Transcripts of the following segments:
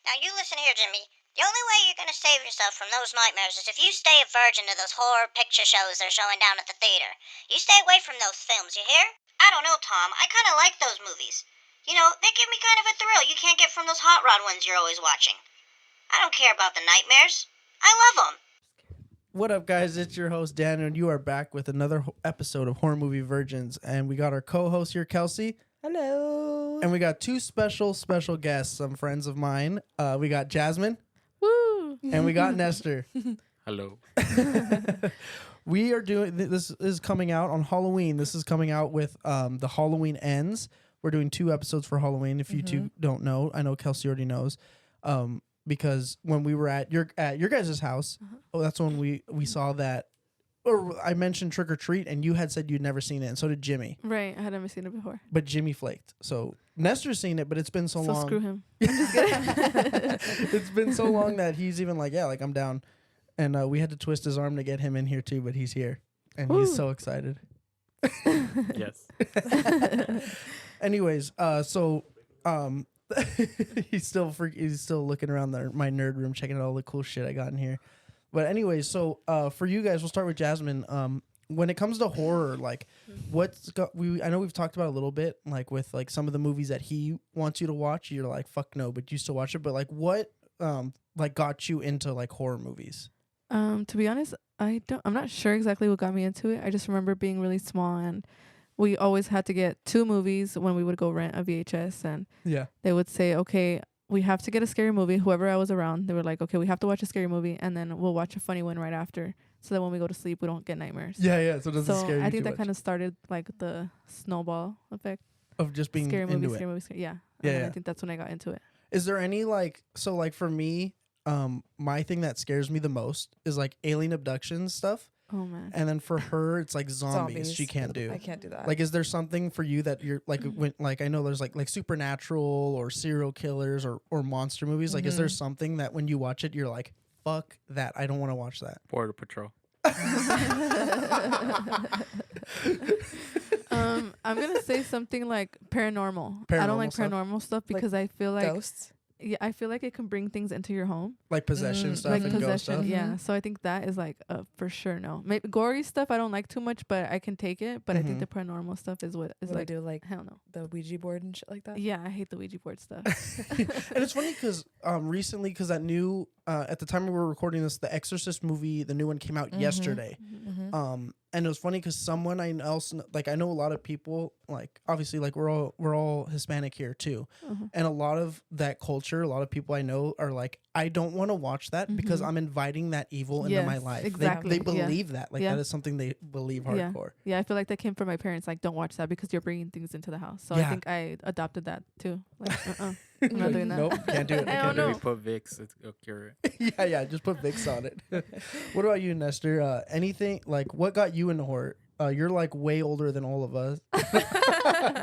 Now you listen here, Jimmy. The only way you're gonna save yourself from those nightmares is if you stay a virgin to those horror picture shows they're showing down at the theater. You stay away from those films, you hear? I don't know, Tom. I kinda like those movies. You know, they give me kind of a thrill you can't get from those hot rod ones you're always watching. I don't care about the nightmares. I love them. What up, guys? It's your host, Daniel, and you are back with another episode of Horror Movie Virgins. And we got our co-host here, Kelsey. Hello. And we got two special guests, some friends of mine. We got Jasmine. Woo. And we got Nestor. Hello. We are doing, this is coming out on Halloween. This is coming out with the Halloween Ends. We're doing 2 episodes for Halloween. If you two don't know, I know Kelsey already knows. Because when we were at your guys' house, that's when we saw that, or I mentioned Trick or Treat, and you had said you'd never seen it, and so did Jimmy. Right, I had never seen it before. But Jimmy flaked. So Nestor's seen it, but it's been so long. So screw him. It's been so long that he's even like, yeah, like I'm down. And we had to twist his arm to get him in here too, but he's here, and he's so excited. Yes. Anyways, he's still looking around my nerd room, checking out all the cool shit I got in here. But anyways, so for you guys, we'll start with Jasmine. When it comes to horror, like I know we've talked about it a little bit, like with like some of the movies that he wants you to watch, you're like, fuck no, but you still watch it. But like what like got you into like horror movies? To be honest, I'm not sure exactly what got me into it. I just remember being really small, and we always had to get 2 movies when we would go rent a VHS, and they would say, okay, we have to get a scary movie. Whoever I was around, they were like, okay, we have to watch a scary movie, and then we'll watch a funny one right after, so that when we go to sleep, we don't get nightmares. Yeah. So it doesn't scare you I think too that kind of started like the snowball effect of just being scary into movie, it. scary movie, yeah. Yeah. I think that's when I got into it. Is there any like for me, my thing that scares me the most is like alien abduction stuff. Oh man. And then for her, it's like zombies. She can't do. I can't do that. Like, is there something for you that you're like, when, like I know there's like supernatural or serial killers or monster movies. Like, is there something that when you watch it, you're like, fuck that, I don't want to watch that. Border Patrol. I'm gonna say something like paranormal. I don't like paranormal stuff because I feel like ghosts. Yeah, I feel like it can bring things into your home, like possession stuff, like and possession. ghost stuff. Yeah, so I think that is like for sure no. Maybe gory stuff I don't like too much, but I can take it. But I think the paranormal stuff is what is What like. I do like hell no. the Ouija board and shit like that. Yeah, I hate the Ouija board stuff. And it's funny because recently, because that new at the time we were recording this, the Exorcist movie, the new one came out yesterday. And it was funny because someone I know a lot of people, like obviously like we're all Hispanic here too, and a lot of that culture, a lot of people I know are like, I don't want to watch that because I'm inviting that evil into my life. Exactly. They believe that, like that is something they believe hardcore. Yeah, I feel like that came from my parents. Like, don't watch that because you're bringing things into the house. So I think I adopted that too. Like, I'm not doing that. Nope, can't do it. I don't know. We put Vicks, it'll cure it. yeah, just put Vicks on it. What about you, Nestor? Anything like what got you into horror? You're like way older than all of us.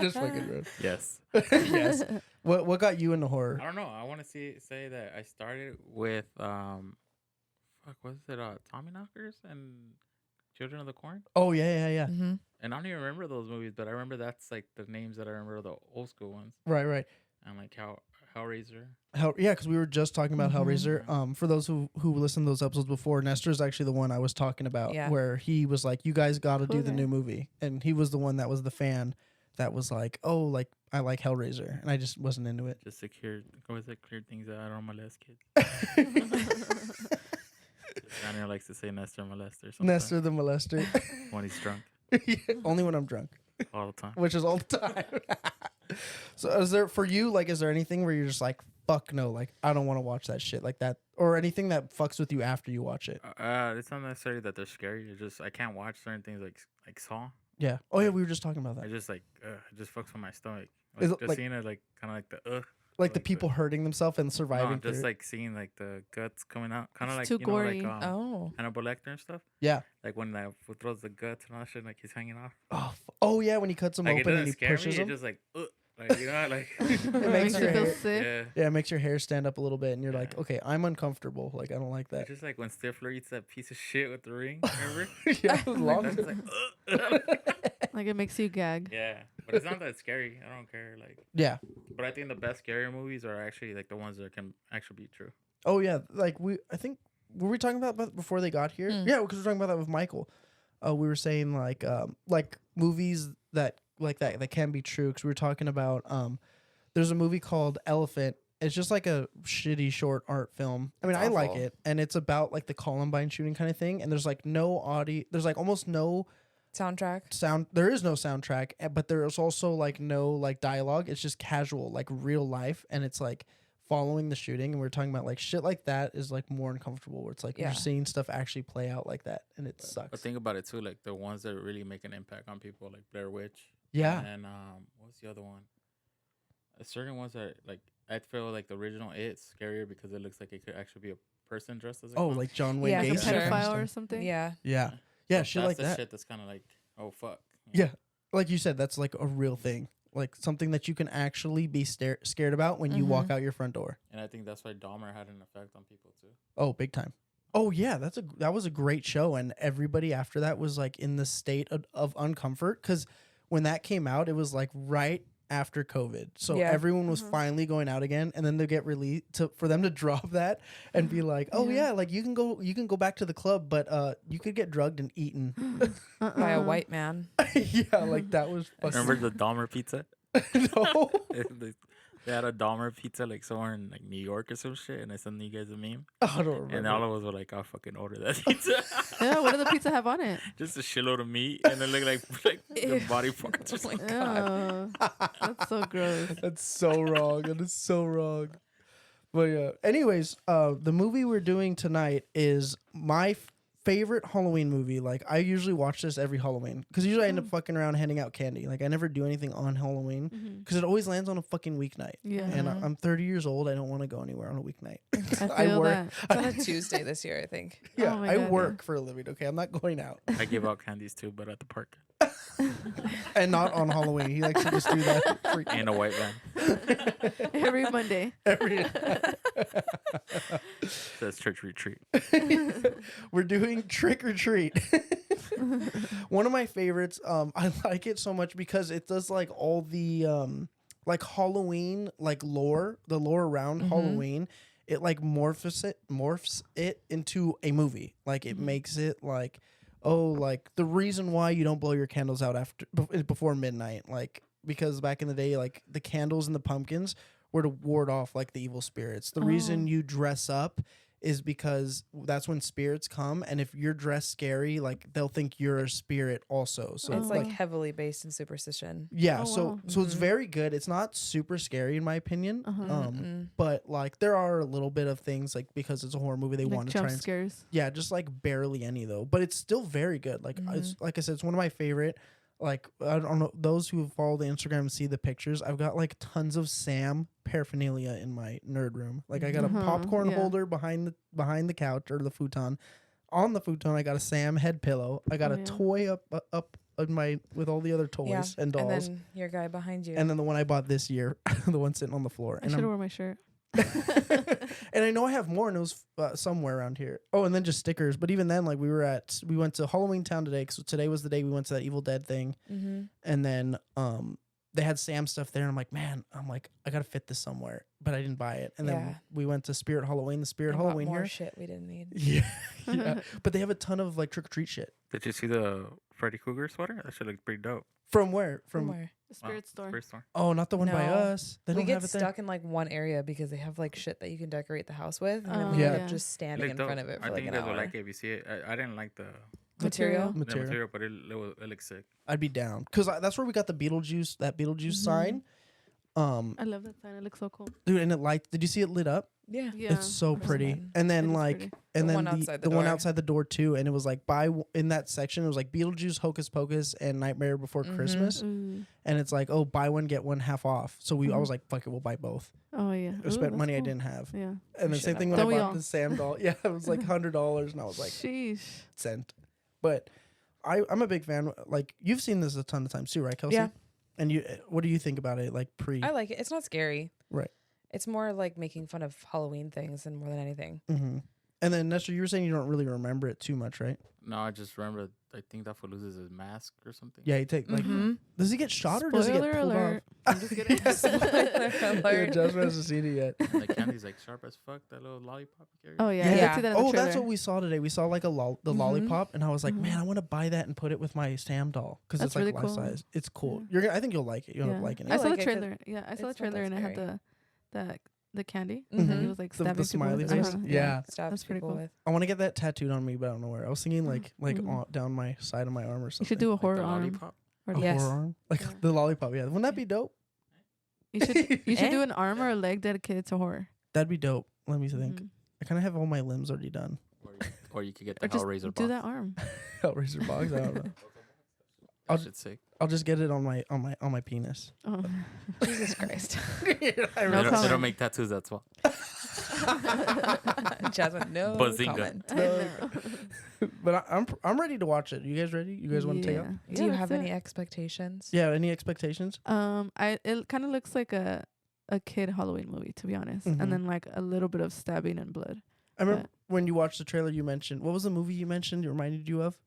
Just fucking rude. Yes. Yes. What got you into horror? I don't know. I want to say that I started with what is it? Tommyknockers and Children of the Corn. Oh yeah. And I don't even remember those movies, but I remember that's like the names that I remember, the old school ones. Right. And like Hellraiser. Because we were just talking about Hellraiser. For those who listened to those episodes before, Nestor's actually the one I was talking about, where he was like, "You guys got to do the new movie," and he was the one that was the fan that was like, "Oh, like I like Hellraiser," and I just wasn't into it. Just to clear things out. I don't molest kids. Daniel likes to say Nestor molester. Sometimes. Nestor the molester. When he's drunk. Only when I'm drunk. All the time. Which is all the time. So is there anything where you're just like, fuck no, like I don't want to watch that shit like that, or anything that fucks with you after you watch it? It's not necessarily that they're scary. It's just I can't watch certain things like Saw. Yeah. Oh yeah, we were just talking about that. I just like it just fucks with my stomach. Is Like, it just like, seeing it like kind of like the like the people hurting themselves and surviving. No, just through like seeing like the guts coming out, kind of like too you know gory. like Hannibal Lecter and stuff. Yeah. Like when that fool throws the guts and all that shit, like he's hanging off. Oh yeah, when he cuts them like, open and he scare pushes me, them. It's just like like you know like It makes your feel hair sick. Yeah, it makes your hair stand up a little bit, and you're like, okay, I'm uncomfortable. Like I don't like that. It's just like when Stifler eats that piece of shit with the ring. Remember? Yeah, long. It's like, Like it makes you gag. yeah, But it's not that scary. I don't care. Like, Yeah. but I think the best scary movies are actually like the ones that can actually be true. Oh yeah, like I think were we talking about that before they got here? Yeah, because we're talking about that with Michael. We were saying like movies that that can be true, because we were talking about there's a movie called Elephant. It's just like a shitty short art film. I mean, I like it, and it's about like the Columbine shooting kind of thing. And there's like no audio. There's like almost no sound. There is no soundtrack, but there is also like no like dialogue. It's just casual, like real life, and it's like following the shooting. And we're talking about like shit like that is like more uncomfortable, where it's like you're seeing stuff actually play out like that, and it sucks. But think about it too, like the ones that really make an impact on people, like Blair Witch. Yeah. And what's the other one? Certain ones that like I feel like the original It's scarier because it looks like it could actually be a person dressed as a clown. Like John Wayne like a Gacy pedophile or something. Yeah, So shit that's like the that. shit that's kind of like, oh fuck. Yeah, like you said, that's like a real thing, like something that you can actually be scared about when you walk out your front door. And I think that's why Dahmer had an effect on people too. Oh, big time. Oh yeah, that was a great show, and everybody after that was like in the state of uncomfort, because when that came out, it was like right after COVID, so everyone was finally going out again, and then they get released for them to drop that and be like, oh yeah, like you can go back to the club, but you could get drugged and eaten by a white man. Yeah, like that was fucking. Remember the Dahmer pizza? No. They had a Dahmer pizza like somewhere in like New York or some shit, and I sent you guys a meme. I don't remember. And all of us were like, "I'll fucking order that pizza." Yeah, what did the pizza have on it? Just a shitload of meat, and then look like the body parts. Oh my god, that's so gross. That's so wrong. That is so wrong. But yeah. Anyways, the movie we're doing tonight is my favorite Halloween movie. Like, I usually watch this every Halloween, because usually I end up fucking around handing out candy. Like, I never do anything on Halloween because it always lands on a fucking weeknight. Yeah. And I'm 30 years old. I don't want to go anywhere on a weeknight. I work. That. It's on a Tuesday this year, I think. Yeah, I work for a living. Okay, I'm not going out. I give out candies too, but at the park. And not on Halloween. He likes to just do that. In a white van. Every Monday. Says church retreat. We're doing Trick or Treat. One of my favorites. I like it so much because it does like all the like Halloween like lore, the lore around Halloween. It like morphs it into a movie. Like it makes it like, oh, like the reason why you don't blow your candles out before midnight, like because back in the day, like the candles and the pumpkins were to ward off like the evil spirits. The reason you dress up is because that's when spirits come, and if you're dressed scary, like they'll think you're a spirit also. So it's like heavily based in superstition. Yeah, so it's very good. It's not super scary in my opinion. But like there are a little bit of things, like because it's a horror movie, they like want to try and scares. Yeah, just like barely any though. But it's still very good. Like it's, like I said, it's one of my favorite. Like, I don't know, those who follow the Instagram and see the pictures, I've got like tons of Sam paraphernalia in my nerd room. Like I got a popcorn holder behind the couch or the futon. On the futon, I got a Sam head pillow. I got a toy up in my with all the other toys and dolls. And then your guy behind you. And then the one I bought this year, the one sitting on the floor. I should have worn my shirt. And I know I have more, and it was somewhere around here. Oh, and then just stickers. But even then, like we went to Halloween Town today, because today was the day we went to that Evil Dead thing. And then they had Sam stuff there, and I'm like, I gotta fit this somewhere, but I didn't buy it. And then we went to Spirit Halloween. The Spirit Halloween more here. Shit we didn't need. Yeah. But they have a ton of like trick or treat shit. Did you see the Freddy Krueger sweater? That shit looks pretty dope. From where? From where? The Spirit store. Spirit store. Oh, not the one by us. They we don't get have it there. stuck in like one area because they have like shit that you can decorate the house with, and then we end up just standing in front of it for I like think an you guys hour. would like it if you see it. I didn't like the Material, but it looks sick. I'd be down, because that's where we got the Beetlejuice, that Beetlejuice sign. I love that sign. It looks so cool, dude. And it did you see it lit up? Yeah. It's so pretty. And then like, and The then one one outside the door too. And it was like in that section, it was like Beetlejuice, Hocus Pocus, and Nightmare Before Christmas. And it's like, oh, buy one get one half off. So I was like, fuck it, we'll buy both. Oh yeah. I spent money I didn't have. Yeah. And the same thing when I bought the Sam doll. Yeah, it was like $100, and I was like, sheesh. Cent. But I'm a big fan. Like, you've seen this a ton of times too, right, Kelsey? Yeah. And what do you think about it? Like I like it. It's not scary. Right. It's more like making fun of Halloween things and more than anything. And then Nestor, you were saying you don't really remember it too much, right? No, I just remember. I think that fool loses his mask or something. Yeah, he take like. Does he get shot or does he get Spoiler pulled alert. off? I'm just kidding. Dude, Jasmine hasn't seen it yet. And the candy's like sharp as fuck. That little lollipop he carries. Oh yeah. I did see that in the Oh, that's trailer. what we saw today. We saw like the lollipop, and I was like, man, I want to buy that and put it with my Sam doll because it's That's like really life cool. size. It's cool. Yeah. I think you'll like it. You'll end up liking it. I saw the like it 'cause trailer. Yeah, I saw the it's not trailer that and it had scary. the candy. Mhm. And he was like stabbing the people smiley with it. face. Uh-huh. Yeah. Stabs That's pretty people cool. with. I want to get that tattooed on me, but I don't know where. I was thinking like down my side of my arm or something. You should do a Like horror the arm. lollipop. Or a Yes. horror arm, like Yeah. the lollipop. Yeah, wouldn't that be dope? You should do Eh? an arm or a leg dedicated to horror. That'd be dope. Let me think. Mhm. I kind of have all my limbs already done. Or you could get Or the just Hellraiser do box. that arm. Hellraiser box. I don't know. That shit's sick. I'll just get it on my penis. Oh. Jesus Christ. I No They comment. don't make tattoos. That's why. Jasmine, no Bazinga. comment. But I'm ready to watch it. You guys ready? You guys want to take up? Do you Yeah, have that's any it. expectations? Yeah. Any expectations? It kind of looks like a kid Halloween movie, to be honest, Mhm. and then like a little bit of stabbing and blood. I remember when you watched the trailer. You mentioned what was the movie you mentioned? It reminded you of?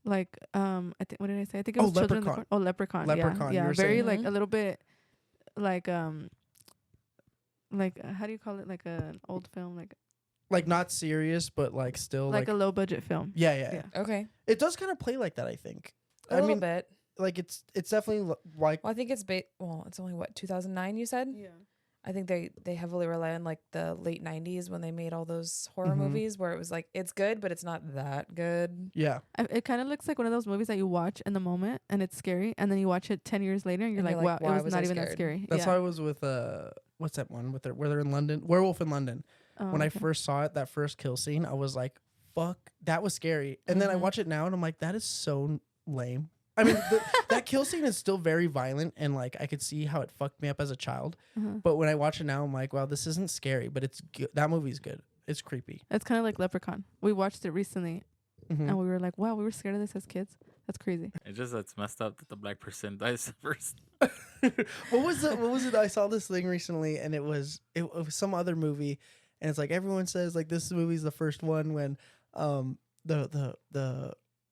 Like I think what did I say? I think it Oh, was Children of the Leprechaun. Corn. Oh, Leprechaun. Leprechaun, you Yeah, were very saying. like Mhm. a little bit like how do you call it? Like an old film, Like not serious, but like still like a low budget film. yeah. Yeah. Okay. It does kind of play like that. I think. A I little mean, bit. like it's definitely like Well, I think it's it's only what 2009 you said? Yeah. I think they heavily rely on like the late 90s when they made all those horror Mhm. movies where it was like it's good but it's not that good. yeah. It kind of looks like one of those movies that you watch in the moment and it's scary, and then you watch it 10 years later and you're And like, you're wow, like, it why was was not I even that scared? scary. That's yeah. how I was with what's that one with where they're in London? Werewolf in London. Oh, When I okay. first saw it, that first kill scene, I was like, fuck, that was scary. And then I Mhm. watch it now and I'm like, that is so lame. I mean, that kill scene is still very violent and like I could see how it fucked me up as a child. Uh-huh. But when I watch it now, I'm like, wow, this isn't scary, but it's good. That movie's good. It's creepy. It's kind of like Leprechaun. We watched it recently Mhm. and we were like, wow, we were scared of this as kids. That's crazy. It's messed up that the black person dies first. What was it? I saw this thing recently and it was some other movie and it's like everyone says like this movie's the first one when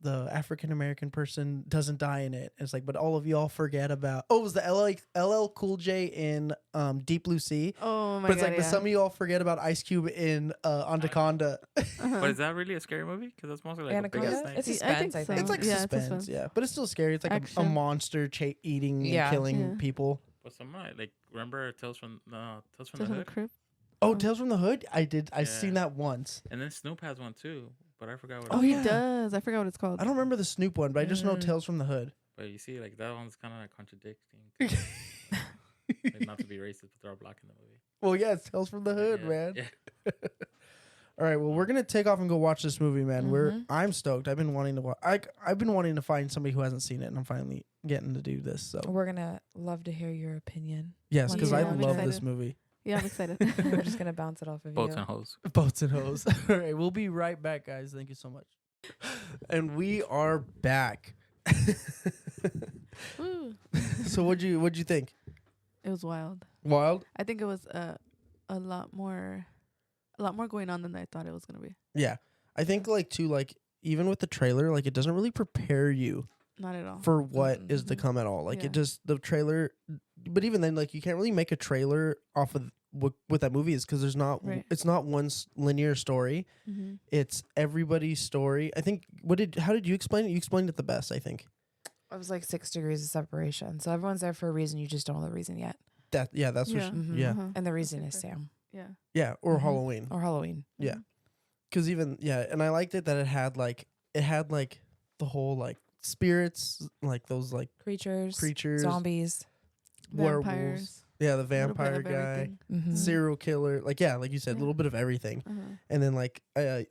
the African American person doesn't die in it. It's like, but all of y'all forget about. Oh, it was the LL Cool J in Deep Blue Sea. Oh my But it's god. like, but some of y'all forget about Ice Cube in Anaconda. Uh-huh. But is that really a scary movie? Because that's mostly like Anaconda? a big snake. It's I suspense, think I so. think. It's like Yeah, it's suspense, suspense. yeah. But it's still scary. It's like a Action. monster eating Yeah. and killing Yeah. people. But some like remember Tales from the Tales from the Hood, Crypt. Oh, Oh. Tales from the Hood. I've Yeah. seen that once. and then Snoop has one too. But I forgot what. Oh, it he was. yeah. does. I forgot what it's called. I don't remember the Snoop one, but I just know Mm. Tales from the Hood. But you see, like that one's kind of like contradicting. Like, not to be racist, but they're all black in the movie. Well, yeah, it's Tales from the Hood, Yeah, man. Yeah. All right, well, we're gonna take off and go watch this movie, man. Mhm. I'm stoked. I've been wanting to watch. I've been wanting to find somebody who hasn't seen it, and I'm finally getting to do this. So We're gonna love to hear your opinion. yes, Once because you I I'm love this excited. movie. Yeah, I'm excited. We're just gonna bounce it off of Boats you. and hoes. Boats and hoes. All right, we'll be right back, guys. Thank you so much. And we are back. Woo. So what'd you think? It was wild. Wild? I think it was a lot more going on than I thought it was gonna be. Yeah, I think like too like even with the trailer, like it doesn't really prepare you Not at all. for what is to Mhm. come at all. Like Yeah. it just the trailer, but even then, like you can't really make a trailer off of what that movie is because there's not Right. it's not one linear story. Mm-hmm. It's everybody's story. I think how did you explain it? You explained it the best, I think. It was like 6 degrees of separation. So everyone's there for a reason. You just don't know the reason yet. That's Yeah. what Mhm. yeah. Uh-huh. And the reason is Super. Sam Yeah. Or Mhm. Halloween. or Halloween. Yeah. Because even and I liked it that it had like the whole like spirits, like those like Creatures, werewolves. zombies. Vampires. Yeah, the little bit vampire of guy, everything. Mm-hmm. serial killer. Like like you said, a Yeah. little bit of everything. Uh-huh. And then like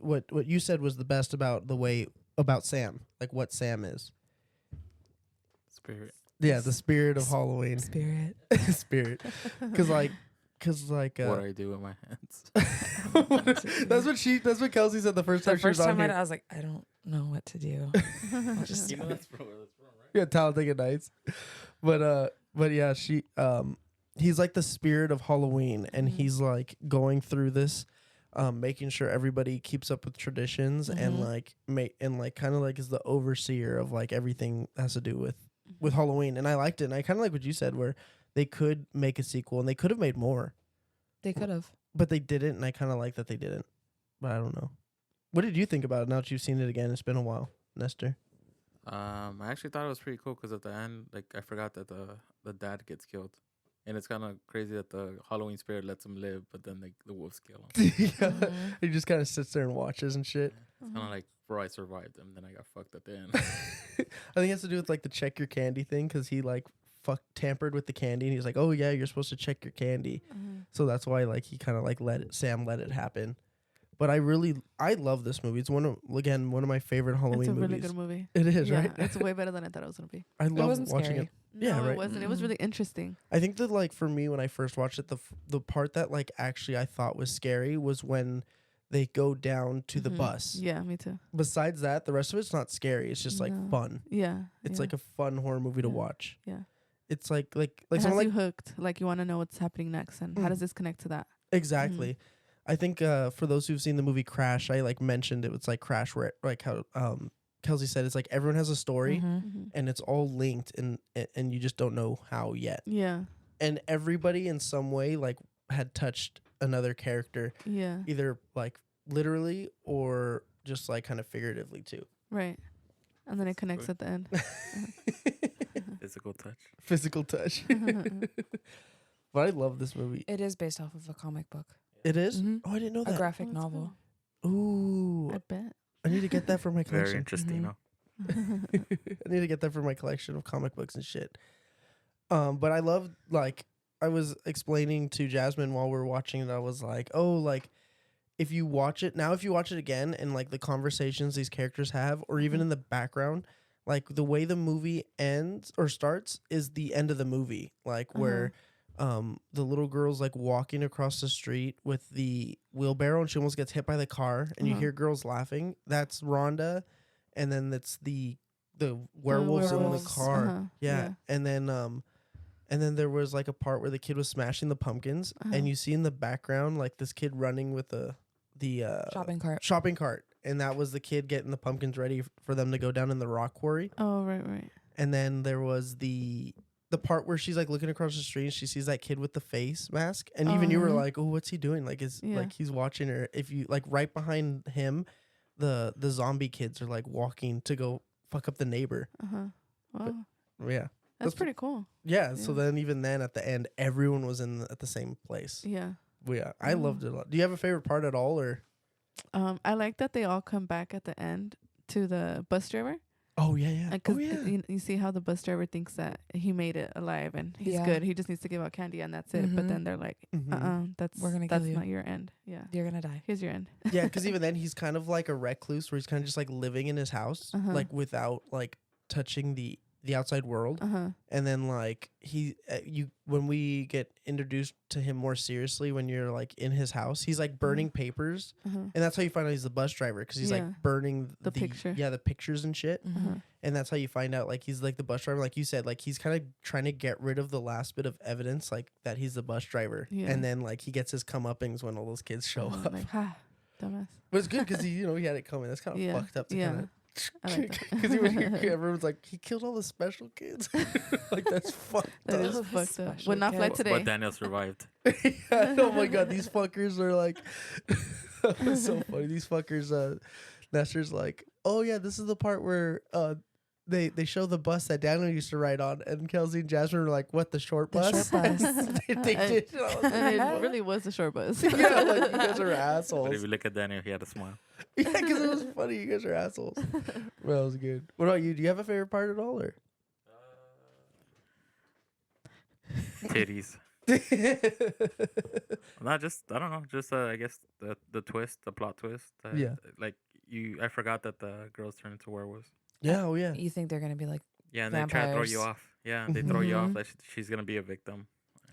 what you said was the best about about Sam, like what Sam is. Spirit. Yeah, the spirit of Halloween. Spirit. Spirit. Cuz like What I do with my hands. that's what Kelsey said the first time The she was first on time here. I was like, I don't know what to do. just- You know that's from where that's from, right? Yeah, Talladega Nights. But yeah, he's like the spirit of Halloween and Mhm. he's like going through this making sure everybody keeps up with traditions and like kind of like is the overseer of like everything that has to do with Halloween. And I liked it. And I kind of like what you said, where they could make a sequel and they could have made more. They could have, but they didn't. And I kind of like that they didn't. But I don't know. What did you think about it now that you've seen it again? It's been a while, Nestor. I actually thought it was pretty cool because at the end, like I forgot that the dad gets killed. And it's kind of crazy that the Halloween spirit lets him live, but then like the wolves kill him. Yeah. He just kind of sits there and watches and shit. It's kind of like, bro, I survived him, then I got fucked at the end. I think it has to do with like the check your candy thing, because he like tampered with the candy, and he's like, oh yeah, you're supposed to check your candy. So that's why like he kind of like Sam let it happen. But I love this movie. It's one of my favorite Halloween movies. It's a really good movie. It is, right? It's way better than I thought it was gonna be. I love watching scary. it. No, Yeah, right. It wasn't. It was really interesting. I think that like for me when I first watched it, the part that like actually I thought was scary was when they go down to the bus. Yeah, me too. Besides that, the rest of it's not scary. It's just like fun. Yeah, It's like a fun horror movie to watch. Yeah. It's like it someone has like you hooked. Like you want to know what's happening next and how does this connect to that? exactly. I think for those who've seen the movie Crash, I like mentioned it was like Crash, where like how Kelsey said, it's like everyone has a story and it's all linked and you just don't know how yet. Yeah. And everybody in some way like had touched another character. Yeah. Either like literally or just like kind of figuratively too. Right. And then it connects at the end. Physical touch. Physical touch. But I love this movie. It is based off of a comic book. It is? Oh, I didn't know that. A graphic novel. Ooh. I bet. I need to get that for my collection. Very interesting. I need to get that for my collection of comic books and shit. But I love, like, I was explaining to Jasmine while we were watching it, I was like, oh, like, if you watch it again and, like, the conversations these characters have, or even in the background, like, the way the movie ends or starts is the end of the movie. Like, where the little girl's, like, walking across the street with the wheelbarrow and she almost gets hit by the car and you hear girls laughing. That's Rhonda. And then it's the werewolves in the car. Yeah. And then there was like a part where the kid was smashing the pumpkins and you see in the background like this kid running with the shopping cart. And that was the kid getting the pumpkins ready for them to go down in the rock quarry. Oh, right. And then there was the part where she's like looking across the street and she sees that kid with the face mask. And even you were like, oh, what's he doing? Like, like he's watching her. If you like right behind him, the zombie kids are like walking to go fuck up the neighbor. Wow. But, yeah. That's pretty cool. Yeah. So then even then at the end, everyone was at the same place. Yeah. Well, yeah. I loved it a lot. Do you have a favorite part at all or? I like that they all come back at the end to the bus driver. Oh, yeah. Because you see how the bus driver thinks that he made it alive and he's good. He just needs to give out candy and that's it. But then they're like, that's not your end. Yeah. You're going to die. Here's your end. Yeah, because even then he's kind of like a recluse where he's kind of just like living in his house, like without like touching the outside world. And then like when we get introduced to him more seriously when you're like in his house, he's like burning papers. And that's how you find out he's the bus driver, because he's like burning the pictures and shit. And that's how you find out like he's like the bus driver, like you said, like he's kind of trying to get rid of the last bit of evidence like that he's the bus driver. And then like he gets his comeuppings when all those kids show up. Like, dumbass. But it's good because he had it coming. That's kind of fucked up to kind of. Because everyone's like, he killed all the special kids. Like, that's fucked that up. Is fucked up. Would not fly today. But Daniel survived. Oh my god, these fuckers are like, it's so funny. These fuckers, Nestor's like, oh yeah, this is the part where they show the bus that Daniel used to ride on, and Kelsey and Jasmine were like, what, the short bus? The short bus. they did. It really was the short bus. Yeah, like, you guys are assholes. But if you look at Daniel, he had a smile. Yeah, because it was funny. You guys are assholes. Well, that was good. What about you? Do you have a favorite part at all, or? Titties. Not just, I don't know, just I guess the twist, the plot twist. Like I forgot that the girls turn into werewolves. Yeah, oh yeah. You think they're gonna be like and vampires. they try to throw you off. Yeah, they throw you off that she's gonna be a victim.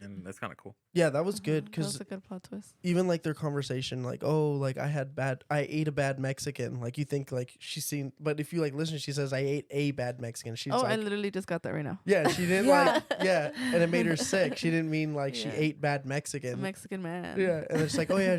and that's kind of cool. Yeah, that was good That because was a good plot twist. even like their conversation, like, oh, like I ate a bad Mexican. Like you think like she's seen, but if you like listen, she says I ate a bad Mexican. She's I like, literally just got that right now. yeah, she didn't Yeah. and it made her sick. She didn't mean like she Yeah. ate bad A Mexican. Mexican man. Yeah, and it's like, oh yeah,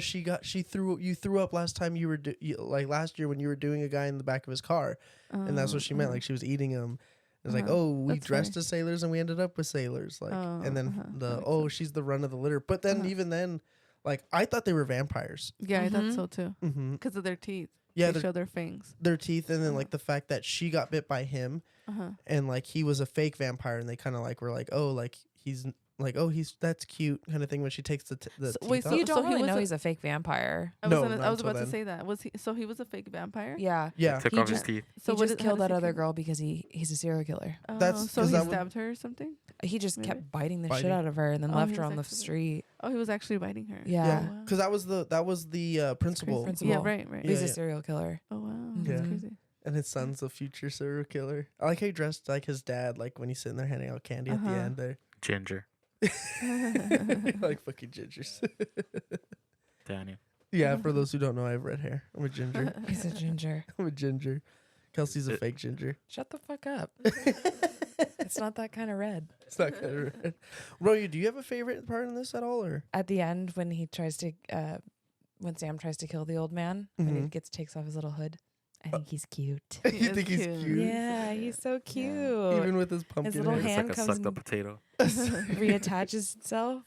you threw up last time you were like last year when you were doing a guy in the back of his car, and that's what she meant. Like she was eating him. It's like, oh, we That's dressed funny. as sailors and we ended up with sailors. Like, and then That makes sense. she's the run of the litter. But then even then, like I thought they were vampires. Yeah, I thought so too. Mm-hmm. Because of their teeth. Yeah, They show their fangs. their teeth, and then like the fact that she got bit by him, and like he was a fake vampire, and they kind of like were like, oh, like he's like, oh, that's cute kind of thing when she takes the teeth wait, off. You don't So he really was know a- he's a fake vampire. I No, was, not I was until about then. to say that. Was he? So he was a fake vampire. Yeah. Yeah, Took He off his just- teeth. So He what just did- how killed does that he other kill- girl because he's a serial killer. That's so 'cause he that would- stabbed her or something. He just Maybe. kept biting the Biting. shit out of her and then Oh, left he her was on the actually- street. Oh, he was actually biting her. Yeah. yeah, Oh, wow. because that was the principal, Principal. Yeah, right. He's Yeah, a serial killer. Oh wow, Yeah. that's crazy. and his son's a future serial killer. I like how he dressed like his dad, like when he's sitting there handing out candy at the end there. Ginger. Like fucking gingers. Daniel. Yeah, for those who don't know, I have red hair. I'm a ginger. He's a ginger. I'm a ginger. Kelsey's a fake ginger. Shut the fuck up. It's not that kind of red. It's not kind of red. Roy, do you have a favorite part in this at all, or? At the end, when he tries to, when Sam tries to kill the old man, when he takes off his little hood, I think he's cute. He You is think he's cute. cute? Yeah, he's so cute. Even with his pumpkin little hair. It's hand like a comes sucked in- up potato. Reattaches itself.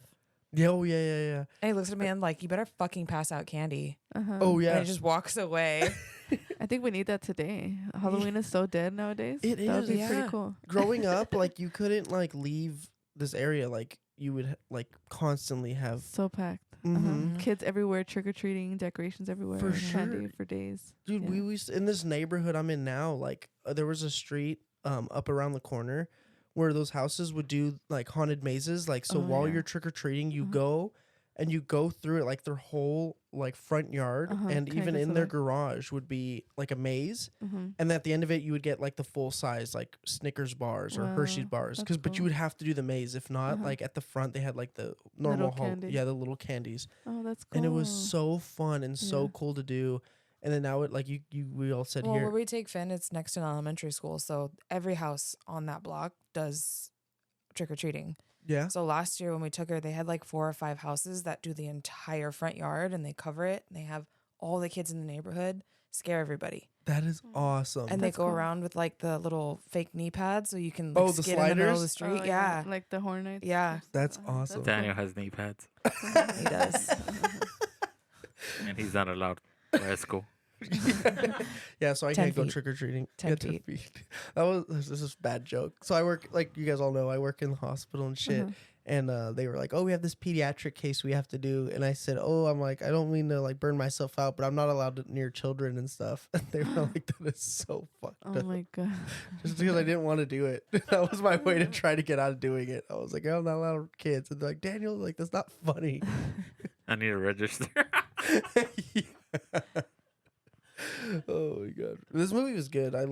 Yeah, oh yeah. And he looks at me and like, you better fucking pass out candy. Oh yeah. And he just walks away. I think we need that today. Halloween is so dead nowadays. It That would is. be Yeah. pretty cool. Growing up, like you couldn't like leave this area. Like you would like constantly have. So packed. Mhm. Kids everywhere, trick or treating, decorations everywhere, For candy sure. for days. Dude, Yeah. we used in this neighborhood I'm in now. Like there was a street up around the corner where those houses would do like haunted mazes. Like so, Oh, while yeah. you're trick or treating, you go and you go through it like their whole like front yard, and even Kinda in their like- garage would be like a maze. And at the end of it, you would get like the full size like Snickers bars or Hershey's Wow, bars. that's But you cool. would have to do the maze. If not, like at the front, they had like the normal candy. the little candies. Oh, that's cool. And it was so fun and so Yeah. cool to do. And then now it like we all said Well, here. where we take Finn, it's next to an elementary school. So every house on that block does trick or treating. Yeah. So last year when we took her, they had like 4 or 5 houses that do the entire front yard and they cover it. And they have all the kids in the neighborhood scare everybody. That is awesome. And they That's go cool. around with like the little fake knee pads so you can Oh, like, the skid in the middle of the sliders? street. Yeah. Like the Horror Nights. Yeah. That's Oh, awesome. Daniel has knee pads, He does. and he's not allowed at school. Yeah, so I 10 can't go feet. trick or treating. 10 feet. This is a bad joke. So I work, like you guys all know, I work in the hospital and shit. And they were like, "Oh, we have this pediatric case we have to do." And I said, "Oh, I'm like, I don't mean to like burn myself out, but I'm not allowed to near children and stuff." And they were like, "That is so fucked Oh up." my god. Just because I didn't want to do it. That was my way to try to get out of doing it. I was like, I'm not allowed kids. And they're like, Daniel, like that's not funny. I need to register. Yeah. Oh my god, this movie was good. I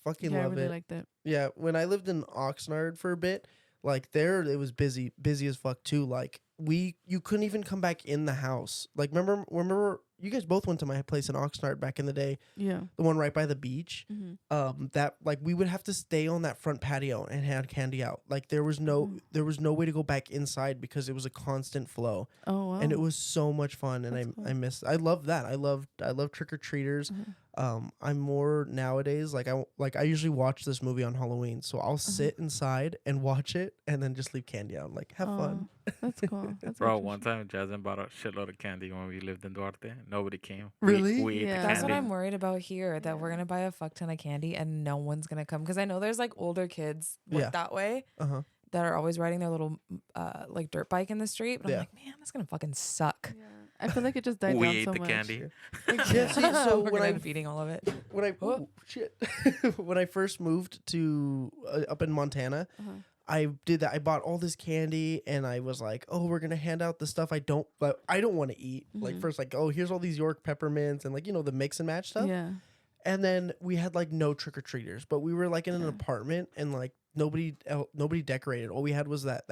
fucking Yeah, I love really it. liked it. Yeah, when I lived in Oxnard for a bit, like there it was busy as fuck too. Like you couldn't even come back in the house. Like remember you guys both went to my place in Oxnard back in the day, Yeah. the one right by the beach. That like we would have to stay on that front patio and hand candy out. Like there was no way to go back inside because it was a constant flow. Oh wow. And it was so much fun, and That's cool. I love that. I love trick or treaters. I'm more nowadays like I usually watch this movie on Halloween, so I'll sit inside and watch it, and then just leave candy out. Like have fun. That's cool. That's Bro, good one tradition. time Jasmine bought a shitload of candy when we lived in Duarte. Nobody came. Really? We ate Yeah. the That's candy. what I'm worried about here, that we're going to buy a fuck ton of candy and no one's going to come. Because I know there's like older kids Yeah. that way Uh-huh. that are always riding their little like dirt bike in the street. But Yeah. I'm like, man, that's going to fucking suck. Yeah. I feel like it just died We down ate so the much. candy. Yeah, see, so we're when going to I end up eating all of it. when I Oh. shit when I first moved to up in Montana, Uh-huh. I did that. I bought all this candy, and I was like, "Oh, we're gonna hand out the stuff I don't want to eat." Like first, like, "Oh, here's all these York peppermints and like the mix and match stuff." Yeah. And then we had like no trick or treaters, but we were like in an apartment, and like nobody decorated. All we had was that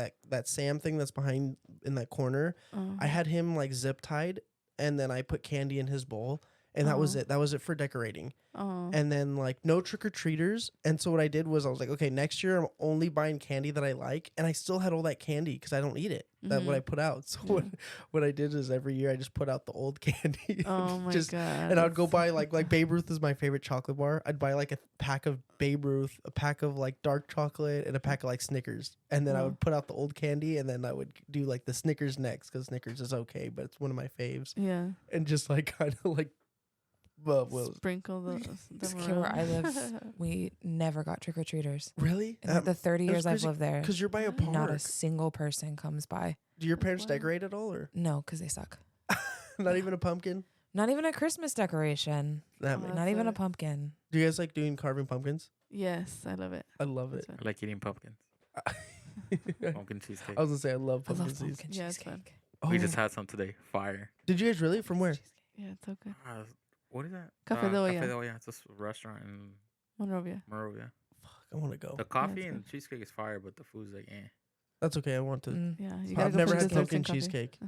Sam thing that's behind in that corner. I had him like zip tied, and then I put candy in his bowl, and that was it. That was it for decorating. And then like no trick-or-treaters. And so what I did was I was like, okay, next year I'm only buying candy that I like, and I still had all that candy because I don't eat it. That what I put out. So what I did is every year I just put out the old candy. Oh my god! And I'd go buy like Babe Ruth is my favorite chocolate bar. I'd buy like a pack of Babe Ruth, a pack of like dark chocolate, and a pack of like Snickers. And then I would put out the old candy, and then I would do like the Snickers next because Snickers is okay, but it's one of my faves. Yeah. And just like kind of like. Sprinkle them where I live, we never got trick-or-treaters. Really? In the 30 years I've lived there. Because you're by a park. Not a single person comes by. Do your parents decorate at all? Or no, because they suck. Not even a pumpkin? Not even a Christmas decoration. Not even a pumpkin. Do you guys like doing carving pumpkins? Yes, I love it. I love it. I like eating pumpkins. Pumpkin cheesecake. I was going to say, I love pumpkin pumpkin cheesecake. Yeah, it's fun. Oh. We just had some today. Fire. Did you guys really? From where? Yeah, it's okay. What is that? Café de Olla. Café de Olla. It's a restaurant in Monrovia. Monrovia. Fuck, I want to go. The coffee it's and good. cheesecake is fire, but the food's like, eh. That's okay. I want to. Yeah, you gotta I've go never for had desserts pumpkin and coffee. cheesecake. But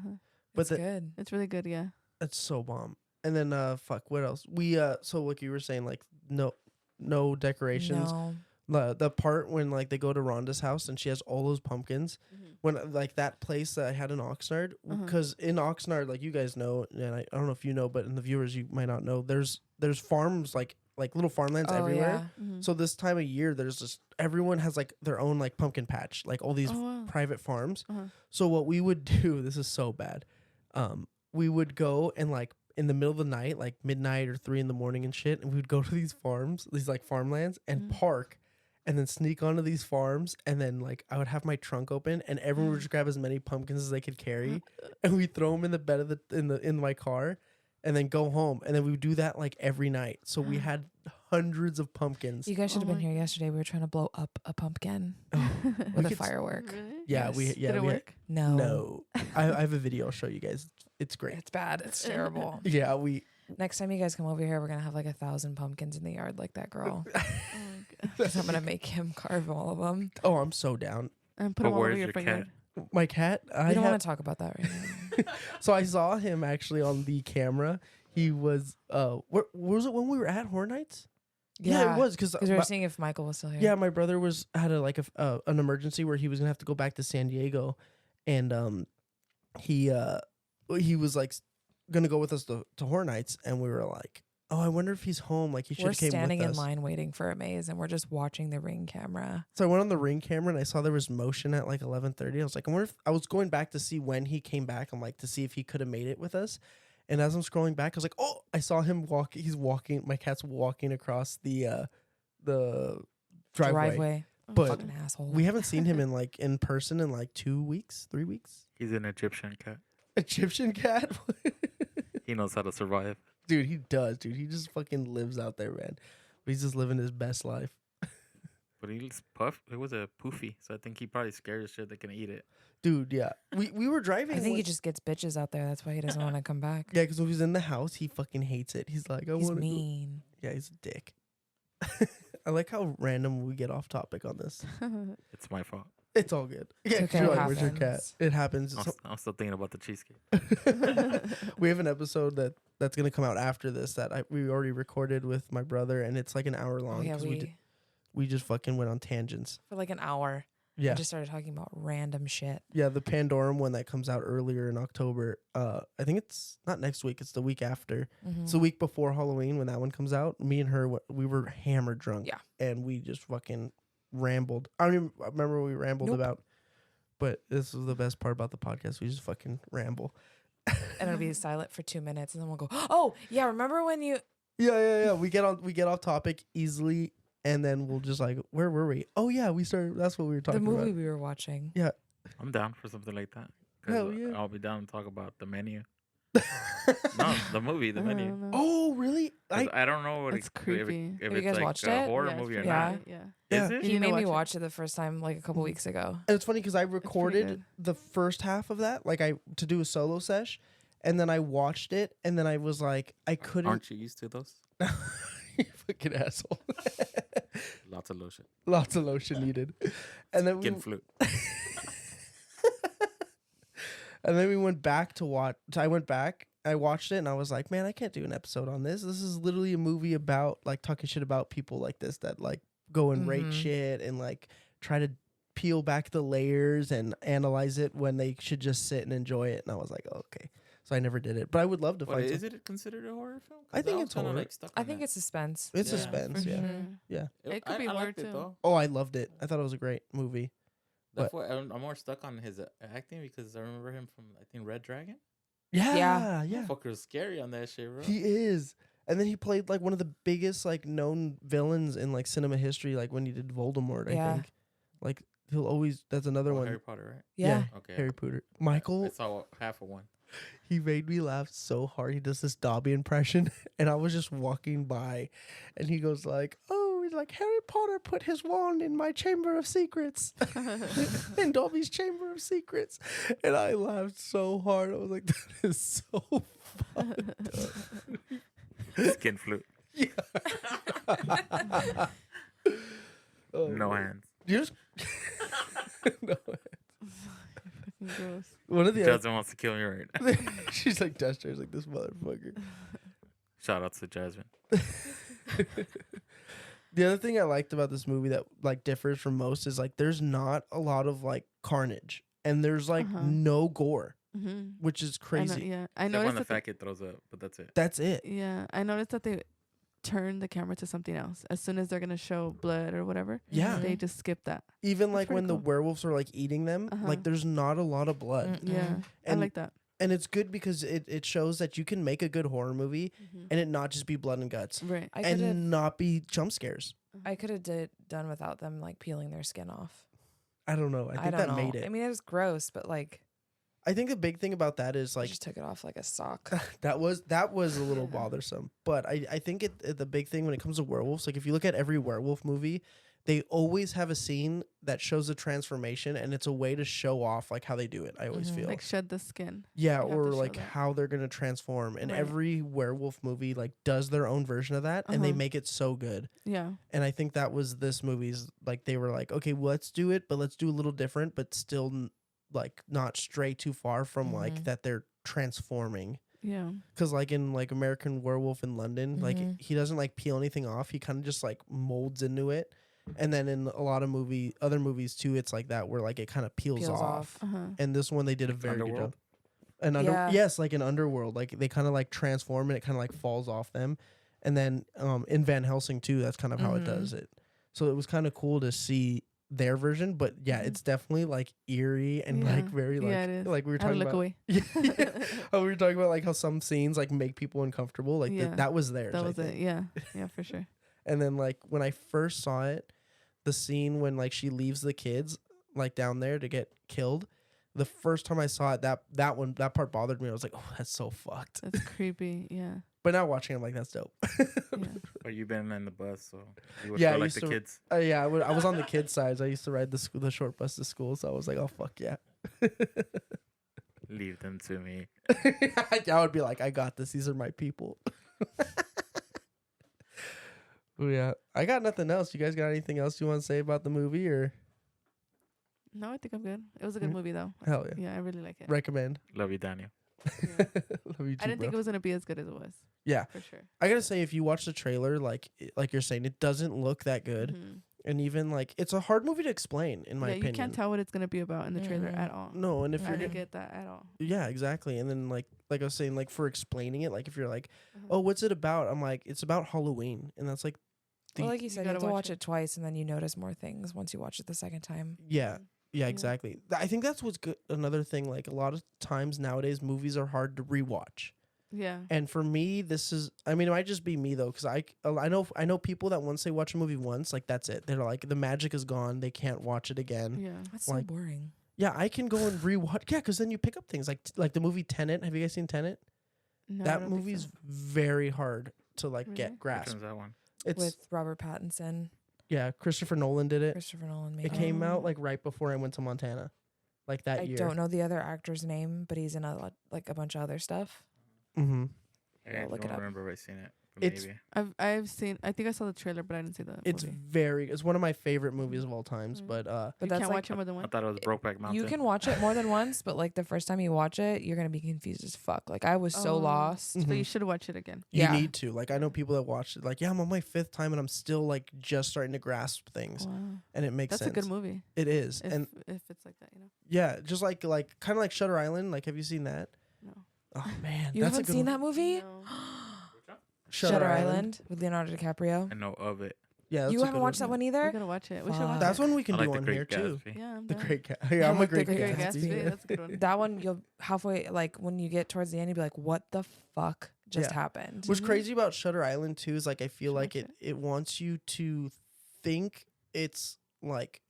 But it's good. It's really good. Yeah. It's so bomb. And then fuck, what else? We so like you were saying, like no decorations. No. The part when like they go to Rhonda's house and she has all those pumpkins. When like that place that I had in Oxnard, because in Oxnard, like you guys know, and I don't know if you know, but in the viewers you might not know, there's farms like little farmlands everywhere. Yeah. So this time of year, there's just everyone has like their own like pumpkin patch, like all these private farms. So what we would do, this is so bad, we would go and like in the middle of the night, like midnight or 3 a.m. and shit, and we would go to these farms, these like farmlands, and park. And then sneak onto these farms, and then like I would have my trunk open, and everyone would just grab as many pumpkins as they could carry, and we throw them in the bed of in my car, and then go home, and then we would do that like every night. So we had hundreds of pumpkins. You guys should have been here yesterday. We were trying to blow up a pumpkin with a firework. Really? Yeah, Yes. Did it work? No. I have a video I'll show you guys. It's great. It's bad. It's terrible. Yeah, we. Next time you guys come over here, we're going to have like 1,000 pumpkins in the yard like that girl. Oh my god. 'Cause I'm going to make him carve all of them. Oh, I'm so down. And put But them all over where's your your front cat? yard. My cat. We don't want to talk about that right now. So I saw him actually on the camera. He was where was it when we were at Horror Nights? Yeah, it was because we were seeing if Michael was still here. yeah, my brother had an emergency where he was gonna have to go back to San Diego, and he was like gonna go with us to Horror Nights, and we were like, oh, I wonder if he's home. Like he should We're have came standing with in us. line waiting for a maze, and we're just watching the Ring camera. So I went on the Ring camera and I saw there was motion at like 11:30. I was like, I wonder if I was going back to see when he came back. I'm like to see if he could have made it with us. And as I'm scrolling back, I was like, oh, I saw him walk. He's walking. My cat's walking across the driveway. But Fucking asshole. we haven't seen him in person in like 2 weeks, 3 weeks. He's an Egyptian cat. Egyptian cat. He knows how to survive. Dude, he does, dude. He just fucking lives out there, man. He's just living his best life. But he's puff. It was a poofy, so I think he probably scared of shit that can eat it. Dude, yeah. We were driving. I think he just gets bitches out there. That's why he doesn't want to come back. Yeah, because when he's in the house, he fucking hates it. He's like, He's mean. Yeah, he's a dick. I like how random we get off topic on this. It's my fault. It's all good. Yeah, 'cause okay, you're it like, where's your cat? happens. It happens. I'm still thinking about the cheesecake. We have an episode that's gonna come out after this that we already recorded with my brother, and it's like an hour long. Oh, yeah, 'cause we just fucking went on tangents. for like an hour. Yeah, We just started talking about random shit. yeah. The Pandorum one that comes out earlier in October. I think it's not next week. It's the week after. Mm-hmm. It's the week before Halloween when that one comes out. Me and her, we were hammered drunk. Yeah. And we just fucking rambled. I don't even remember what we rambled Nope. about. But this was the best part about the podcast. We just fucking ramble. And it'll be silent for 2 minutes, and then we'll go, oh, yeah, remember when you... Yeah. We get off topic easily, and then we'll just like, where were we? Oh yeah, we started. That's what we were The talking movie about. we were watching. I'm down for something like that. 'Cause Hell yeah. I'll be down to talk about the menu. No, the movie, the menu. Oh really? 'Cause I don't know what That's creepy. if Have you it's guys like watched a it? horror Yeah, it's movie or pretty Yeah. not. good, Yeah. Yeah. Is it? He need to made me watch it. watch it the first time like a couple weeks ago. And it's funny because I recorded good. the first half of that, like to do a solo sesh, and then I watched it, and then I was like, I couldn't. Aren't you used to those? You fucking asshole. Lots of lotion. Lots of lotion needed. And then Skin flute. And then we went back to watch. I went back. I watched it and I was like, man, I can't do an episode on this. This is literally a movie about like talking shit about people like this that like go and rate shit and like try to peel back the layers and analyze it when they should just sit and enjoy it. And I was like, oh, okay. So I never did it, but I would love to find. Is it considered a horror film? I think it's horror. Like stuck I on think that. it's suspense. It's suspense. for Yeah. sure. Yeah. It could be I horror liked it, too. though. Oh, I loved it. I thought it was a great movie. That's But- why I'm more stuck on his acting because I remember him from I think Red Dragon. Yeah. Fucker's scary on that shit, bro. He is. And then he played like one of the biggest like known villains in like cinema history, like when he did Voldemort, Yeah. I think. Like he'll always that's another one. Harry Potter, right? Yeah. Okay. Harry Potter. Michael, I saw half of one. he made me laugh so hard. He does this Dobby impression, and I was just walking by, and he goes like, "Oh, he's like Harry Potter put his wand in my chamber of secrets, in Dobby's chamber of secrets," and I laughed so hard. I was like, "That is so fun." Skin flute. Oh, No man. hands. You just no. Fucking gross. One of the other, Jasmine wants to kill me right now. she's like Dester's like this motherfucker. Shout out to Jasmine. The other thing I liked about this movie that like differs from most is like there's not a lot of like carnage and there's like no gore, which is crazy. I Except when noticed the that fat kid throws up, but that's it. That's it. I noticed that they turn the camera to something else as soon as they're gonna show blood or whatever. Yeah. They just skip that. Even like pretty when the cool. werewolves are like eating them, like there's not a lot of blood. Yeah, I And like that. And it's good because it shows that you can make a good horror movie and it not just be blood and guts Right. and not be jump scares. I could have done without them like peeling their skin off. I don't know. I think don't that know. made it. I mean, it was gross, but like I think the big thing about that is I like just took it off like a sock. that was a little bothersome. But I think the big thing when it comes to werewolves, like if you look at every werewolf movie, they always have a scene that shows a transformation and it's a way to show off like how they do it. I always feel. Like shed the skin. Yeah, you have or to show like that. how they're gonna transform. And Right. every werewolf movie like does their own version of that and they make it so good. Yeah. And I think that was this movie's like they were like, okay, well, let's do it, but let's do a little different, but still like not stray too far from like that they're transforming. Yeah. Cause like in like American Werewolf in London, like he doesn't like peel anything off. He kind of just like molds into it. And then in a lot of other movies too, it's like that where like it kind of peels off. And this one they did a very good Underworld? job. And Yeah. yes, like in Underworld, like they kind of like transform and it kind of like falls off them. And then in Van Helsing too, that's kind of how it does it. So it was kind of cool to see their version, but yeah, it's definitely like eerie and Yeah. like very like Yeah, it is. like we were I had to talking look about. away. Yeah. How we were talking about like how some scenes like make people uncomfortable. Like Yeah. that was theirs. That I was it. think. Yeah. Yeah, for sure. And then like when I first saw it, the scene when like she leaves the kids like down there to get killed. The first time I saw it, that part bothered me. I was like, oh, that's so fucked. That's creepy. Yeah. But now watching, I'm like, that's dope. Yeah. Or you been in the bus, so you would Yeah, I feel like used the to- kids. Yeah, I was on the kids' side. So I used to ride the short bus to school. So I was like, oh fuck yeah. Leave them to me. I would be like, I got this. These are my people. Oh yeah, I got nothing else. You guys got anything else you want to say about the movie or? No, I think I'm good. It was a good movie though. Hell yeah. Yeah, I really like it. Recommend. Love you, Daniel. Yeah. Love you too, I didn't think it bro. was gonna be as good as it was. Yeah. For sure. I gotta say, if you watch the trailer, like you're saying, it doesn't look that good, Mhm. and even like it's a hard movie to explain, in my Yeah, opinion. you can't tell what it's gonna be about in the trailer Mhm. at all. No, and if I you're didn't get that at all. yeah, exactly. And then like I was saying, like for explaining it, like if you're like, Uh-huh. oh, what's it about? I'm like, it's about Halloween, and that's like, Well, like you said, you gotta have to watch watch it. it twice, and then you notice more things once you watch it the second time. yeah. Yeah, Yeah. exactly. I think that's what's good. Another thing, like a lot of times nowadays, movies are hard to rewatch. Yeah. And for me, this is. I mean, it might just be me though, because I know people that once they watch a movie once, like that's it. They're like the magic is gone. They can't watch it again. Yeah. That's Like- so boring. Yeah, I can go and rewatch. Yeah, because then you pick up things like the movie Tenet. Have you guys seen Tenet? No, I That don't think movie's so. very hard to like Really? get Which grasp. one's that one? It's With Robert Pattinson, yeah, Christopher Nolan did it. Christopher Nolan made It it. came out Oh. like right before I went to Montana, like that I year. don't know the other actor's name, but he's in a bunch of other stuff. Mm-hmm. I look it don't up. remember if I seen it. It's- maybe. I've seen. I think I saw the trailer, but I didn't see the It's movie. it's one of my favorite movies of all times. Mm. But But You that's can't like watch it more than I once. thought it was Brokeback Mountain. you can watch it more than once, but like the first time you watch it, you're gonna be confused as fuck. Like I was so Oh. lost. So you should watch it again. you Yeah. need to. Like I know people that watched it. Like I'm on my 5th time and I'm still like just starting to grasp things, Wow. and it makes That's sense. a good movie. It is, If and if it's like that, yeah, just like kind of like Shutter Island. Like, have you seen that? No. Oh man, You that's haven't a good seen one. that movie? No. Shutter Island with Leonardo DiCaprio. I know of it. Yeah, that's You a haven't good watched that one We either? gotta watch it. We should Fuck. watch That's it. one we can I like do the on Great here too. Gatsby. Yeah, I'm The down. Great Yeah, I I'm a like The great Great Great Gatsby. Gatsby. That's a good one. That one you'll halfway like when you get towards the end, you'll be like, "What the fuck just Yeah. happened?" What's Mhm. crazy about Shutter Island too is like I feel Should like watch it wants you to think it's like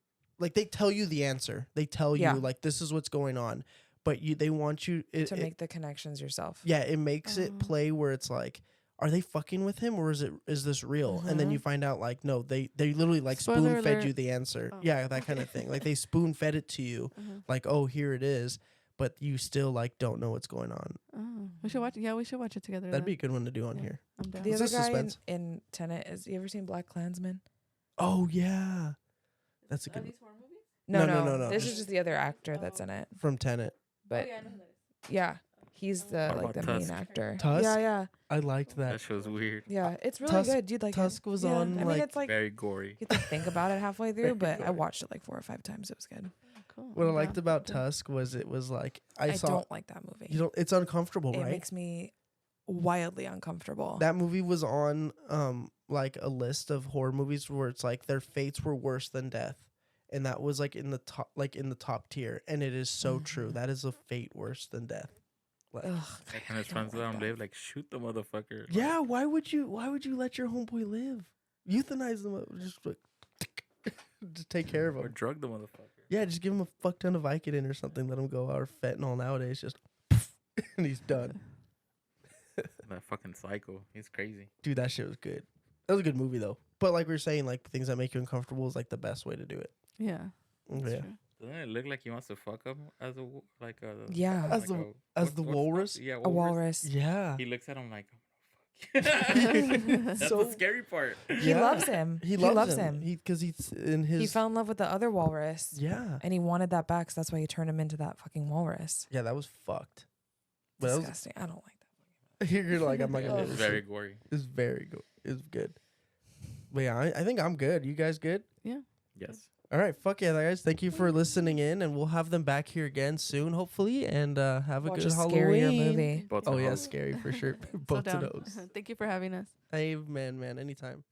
they tell you the answer. They tell Yeah. you like this is what's going on, but they want you To make the connections yourself. yeah, it makes it Oh. play where it's like, are they fucking with him or is this real? And then you find out like no, they literally like Spoiler spoon fed alert. you the answer. Oh. Yeah, that kind of thing. Like they spoon fed it to you, Uh-huh. like oh here it is, but you still like don't know what's going on. Oh, we should watch. Yeah, we should watch it together. That'd be a then. good one to do on Yeah. here. I'm down. The It's other a guy suspense. in Tenet is. You ever seen Black Klansman? Oh yeah, that's a Are good these horror movies? No, no. This is just the other actor that's in it. from Tenet. But I know who that is. yeah, he's the What like about the main Tusk? actor. Tusk? Yeah, yeah, I liked That that. show's weird. yeah. It's really Tusk- good. Dude, like Tusk was yeah. on, I mean, like, it's like Very gory. you have to think about it halfway through, but I Very watched it like 4 or 5 times. It was good. Oh, cool. What I I'm liked down. about Okay. Tusk was it was like I saw don't like that movie. you don't it's uncomfortable, It right? makes me wildly uncomfortable. That movie was on like a list of horror movies where it's like their fates were worse than death. And that was like in the top tier. And it is so true. Mhm. That is a fate worse than death. Like, Ugh, Like, and his I don't friends let like him that. live. Like, shoot the motherfucker. Like, yeah, why would you let your homeboy live? Euthanize them, just like just take care of or him. drug the motherfucker. Yeah, just give him a fuck ton of Vicodin or something. Let him go. Or fentanyl nowadays, just and he's done. That fucking psycho. He's crazy. Dude, that shit was good. That was a good movie though. But like we were saying, like things that make you uncomfortable is like the best way to do it. Yeah. That's Yeah. true. Doesn't it look like he wants to fuck him as a like a Yeah. As the- as the what's walrus? Yeah, A walrus. Yeah. He looks at him like, that's So- the scary part. He Yeah. loves him. He loves him. Because he's in his. He fell in love with the other walrus. Yeah. And he wanted that back, so that's why he turned him into that fucking walrus. Yeah, that was fucked. But that was, Disgusting. I don't like that. you're like, I'm not gonna. It's do this very shit. gory. It's very good. It's good. But yeah, I think I'm good. You guys good? Yes. All right, fuck yeah, guys. Thank you for listening in, and we'll have them back here again soon, hopefully, and have a Watch good a Halloween. scarier movie. Both Oh of yeah, them. scary for sure. So Both of down. those. Thank you for having us. Amen, man. Anytime.